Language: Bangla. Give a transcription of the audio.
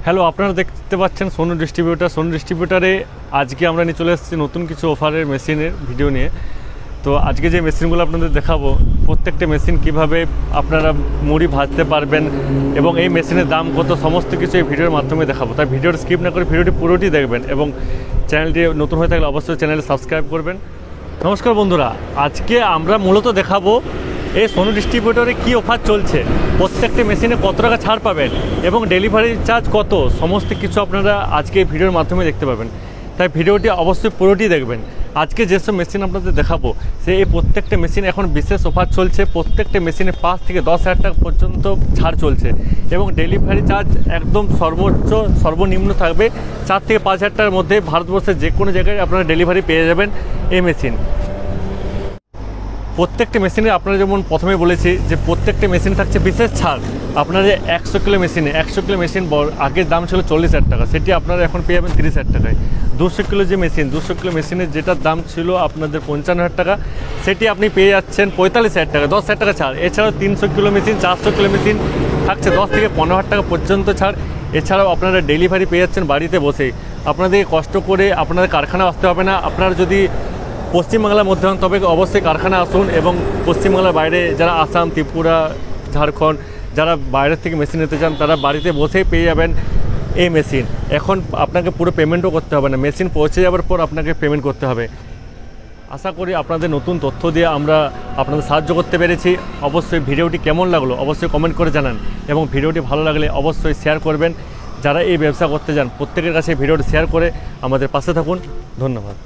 হ্যালো, আপনারা দেখতে পাচ্ছেন সোনু ডিস্ট্রিবিউটার। সোনু ডিস্ট্রিবিউটারে আজকে আমরা নিয়ে চলে এসেছি নতুন কিছু অফারের মেশিনের ভিডিও নিয়ে। তো আজকে যে মেশিনগুলো আপনাদের দেখাবো, প্রত্যেকটা মেশিন কিভাবে আপনারা মুড়ি ভাজতে পারবেন এবং এই মেশিনের দাম কত, সমস্ত কিছু এই ভিডিওর মাধ্যমে দেখাবো। তাই ভিডিওটা স্কিপ না করে ভিডিওটি পুরোটি দেখবেন এবং চ্যানেলটি নতুন হয়ে থাকলে অবশ্যই চ্যানেলে সাবস্ক্রাইব করবেন। নমস্কার বন্ধুরা, আজকে আমরা মূলত দেখাবো এই সোনু ডিস্ট্রিবিউটরে কী অফার চলছে, প্রত্যেকটি মেশিনে কত টাকা ছাড় পাবেন এবং ডেলিভারি চার্জ কত, সমস্ত কিছু আপনারা আজকে এই ভিডিওর মাধ্যমে দেখতে পাবেন। তাই ভিডিওটি অবশ্যই পুরোটি দেখবেন। আজকে যেসব মেশিন আপনাদের দেখাবো এই প্রত্যেকটা মেশিন এখন বিশেষ অফার চলছে। প্রত্যেকটা মেশিনে 5 থেকে 10,000 টাকা পর্যন্ত ছাড় চলছে এবং ডেলিভারি চার্জ একদম সর্বনিম্ন থাকবে 4 থেকে 5,000 টাকার মধ্যে। ভারতবর্ষের যে কোনো জায়গায় আপনারা ডেলিভারি পেয়ে যাবেন এই মেশিন। প্রত্যেকটা মেশিনে আপনারা যেমন প্রথমে বলেছি যে প্রত্যেকটা মেশিন থাকছে বিশেষ ছাড়। আপনারা যে 100 কিলো মেশিনে 100 কিলো মেশিন আগের দাম ছিল 40,000 টাকা, সেটি আপনারা এখন পেয়ে যাবেন 30,000 টাকায়। 200 কিলো যে মেশিন 200 কিলো মেশিনের যেটার দাম ছিল আপনাদের 55,000 টাকা, সেটি আপনি পেয়ে যাচ্ছেন 45,000 টাকা, 10,000 টাকা ছাড়। এছাড়াও 300 কিলো মেশিন 400 কিলো মেশিন থাকছে 10 থেকে 15,000 টাকা পর্যন্ত ছাড়। এছাড়াও আপনারা ডেলিভারি পেয়ে যাচ্ছেন বাড়িতে বসেই। আপনাদের কষ্ট করে আপনাদের কারখানা আসতে হবে না। আপনারা যদি পশ্চিমবাংলার মধ্যে হন তবে অবশ্যই কারখানা আসুন এবং পশ্চিমবাংলার বাইরে যারা আসাম, ত্রিপুরা, ঝাড়খণ্ড যারা বাইরের থেকে মেশিন নিতে চান তারা বাড়িতে বসেই পেয়ে যাবেন এই মেশিন। এখন আপনাকে পুরো পেমেন্টও করতে হবে না, মেশিন পৌঁছে যাওয়ার পর আপনাকে পেমেন্ট করতে হবে। আশা করি আপনাদের নতুন তথ্য দিয়ে আমরা আপনাদের সাহায্য করতে পেরেছি। অবশ্যই ভিডিওটি কেমন লাগলো অবশ্যই কমেন্ট করে জানান এবং ভিডিওটি ভালো লাগলে অবশ্যই শেয়ার করবেন। যারা এই ব্যবসা করতে যান প্রত্যেকের কাছে ভিডিওটি শেয়ার করে আমাদের পাশে থাকুন। ধন্যবাদ।